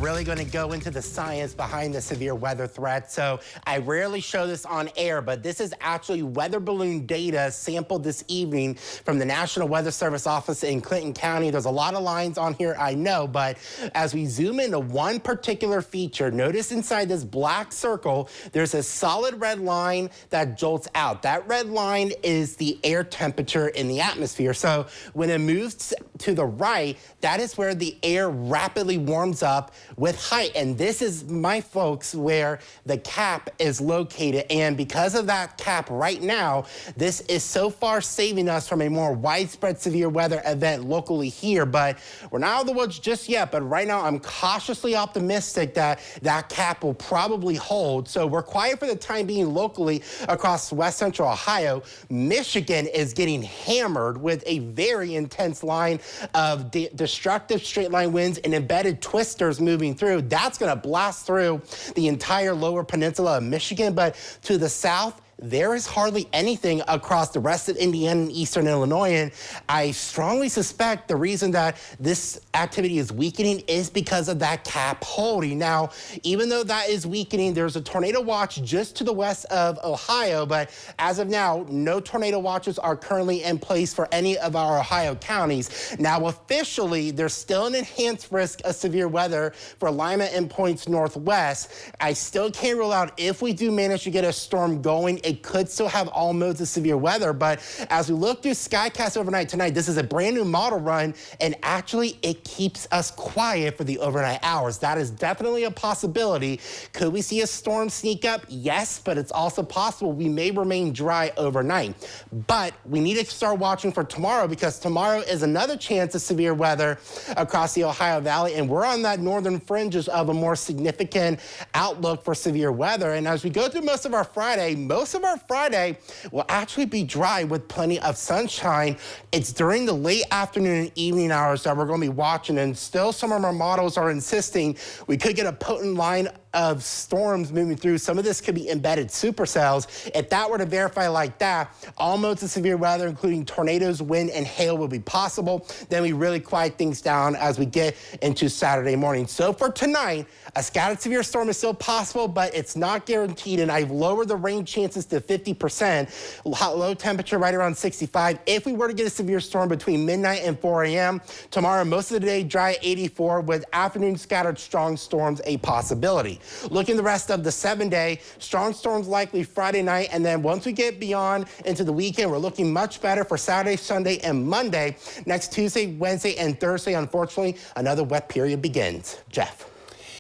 really going to go into the science behind the severe weather threat. So I rarely show this on air, but this is actually weather balloon data sampled this evening from the National Weather Service office in Clinton County. There's a lot of lines on here, I know, but as we zoom into one particular feature, notice inside this black circle, there's a solid red line that jolts out. That red line is the air temperature in the atmosphere. So when it moves to the right, that is where the air rapidly warms up with height. And this is, my folks, where the cap is located. And because of that cap right now, this is so far saving us from a more widespread severe weather event locally here. But we're not out of the woods just yet. But right now, I'm cautiously optimistic that that cap will probably hold. So we're quiet for the time being locally across west central Ohio. Michigan is getting hammered with a very intense line of destructive straight line winds and embedded twisters moving through. That's going to blast through the entire lower peninsula of Michigan. But to the south, there is hardly anything across the rest of Indiana and eastern Illinois. And I strongly suspect the reason that this activity is weakening is because of that cap holding. Now, even though that is weakening, there's a tornado watch just to the west of Ohio. But as of now, no tornado watches are currently in place for any of our Ohio counties. Now, officially, there's still an enhanced risk of severe weather for Lima and points northwest. I still can't rule out if we do manage to get a storm going, it could still have all modes of severe weather. But as we look through Skycast overnight tonight, this is a brand new model run, and actually it keeps us quiet for the overnight hours. That is definitely a possibility. Could we see a storm sneak up? Yes, but it's also possible we may remain dry overnight. But we need to start watching for tomorrow, because tomorrow is another chance of severe weather across the Ohio Valley, and we're on that northern fringes of a more significant outlook for severe weather. And as we go through most of our Friday will actually be dry with plenty of sunshine. It's during the late afternoon and evening hours that we're going to be watching, and still some of our models are insisting we could get a potent line of storms moving through. Some of this could be embedded supercells. If that were to verify like that, all modes of severe weather, including tornadoes, wind, and hail, will be possible. Then we really quiet things down as we get into Saturday morning. So for tonight, a scattered severe storm is still possible, but it's not guaranteed, and I've lowered the rain chances to 50%. Low temperature right around 65. If we were to get a severe storm between midnight and 4 a.m. tomorrow, most of the day dry 84, with afternoon scattered strong storms a possibility. Looking the rest of the 7-day, strong storms likely Friday night, and then once we get beyond into the weekend, we're looking much better for Saturday, Sunday, and Monday. Next Tuesday, Wednesday, and Thursday, unfortunately, another wet period begins. Jeff.